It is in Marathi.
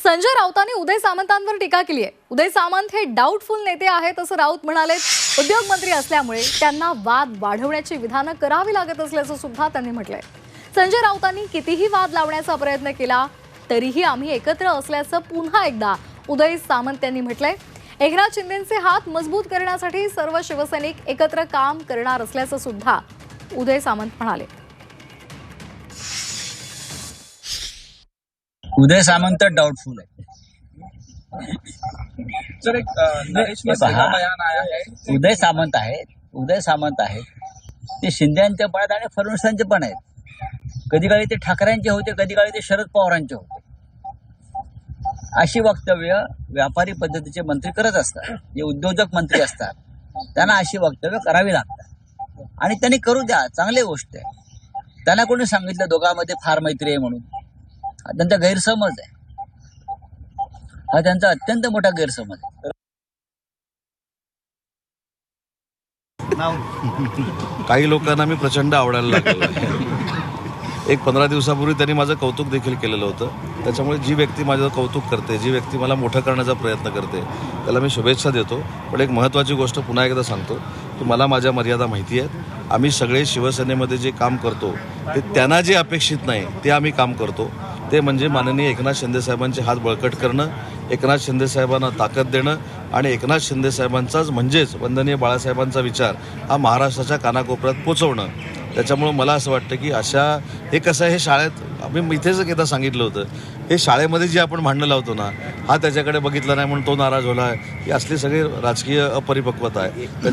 संजय राऊतांनी उदय सामंतांवर टीका केली आहे। उदय सामंत हे डाऊटफुल नेते आहेत असं राऊत म्हणाले। उद्योग मंत्री असल्यामुळे त्यांना वाद वाढवण्याची विधानं करावी लागत असल्याचं सुद्धा त्यांनी म्हटलंय। संजय राऊतांनी कितीही वाद लावण्याचा प्रयत्न केला तरीही आम्ही एकत्र असल्याचं पुन्हा एकदा उदय सामंत यांनी म्हटलंय। एकनाथ शिंदेंचे हात मजबूत करण्यासाठी सर्व शिवसैनिक एकत्र काम करणार असल्याचं सुद्धा उदय सामंत म्हणाले। उदय सामंत डाउटफुल है सर। एक नरेश में सीधा बयान आया है। उदय सामंत आहेत ते शिंदेंचे पण आहेत आणि फडणवीसांचे पण आहेत। कधी काळी ते ठाकरेंचे होते, कधी काळी ते शरद पवारांचे होते। अशी वक्तव्य व्यापारी पद्धतीचे मंत्री करत असतात, जे उद्योजक मंत्री असतात त्यांना अशी वक्तव्य करावी लागतात आणि त्यांनी करू द्या, चांगली गोष्ट आहे। त्यांना कोणी सांगितलं दोघांमध्ये फार मैत्री आहे म्हणून? हा त्यांचा गैरसमज आहे, हा त्यांचा अत्यंत मोठा गैरसमज आहे। काही लोकांना मी प्रचंड आवडायला लागलो आहे। एक 15 दिवसापूर्वी त्यांनी माझं कौतुक देखील केलेलं होतं। त्याच्यामुळे जी व्यक्ती माझं कौतुक करते, जी व्यक्ती मला मोठं करण्याचा प्रयत्न करते त्याला मी शुभेच्छा देतो। पण एक महत्त्वाची गोष्ट पुन्हा एकदा सांगतो की मला माझ्या मर्यादा माहिती आहेत। आम्ही सगळे शिवसेनेमध्ये जे काम करतो ते त्यांना जे अपेक्षित नाही ते आम्ही काम करतो। ते म्हणजे माननीय एकनाथ शिंदेसाहेबांचे हात बळकट करणं, एकनाथ शिंदेसाहेबांना ताकद देणं आणि एकनाथ शिंदेसाहेबांचाच म्हणजेच वंदनीय बाळासाहेबांचा विचार हा महाराष्ट्राच्या कानाकोपऱ्यात पोचवणं। त्याच्यामुळं मला असं वाटतं की हे कसं आहे, हे शाळेत आम्ही इथेच एकदा सांगितलं होतं, हे शाळेमध्ये जी आपण भांडणं लावतो ना, हा त्याच्याकडे बघितलं नाही म्हणून तो नाराज होला, ही असली सगळी राजकीय अपरिपक्वता आहे।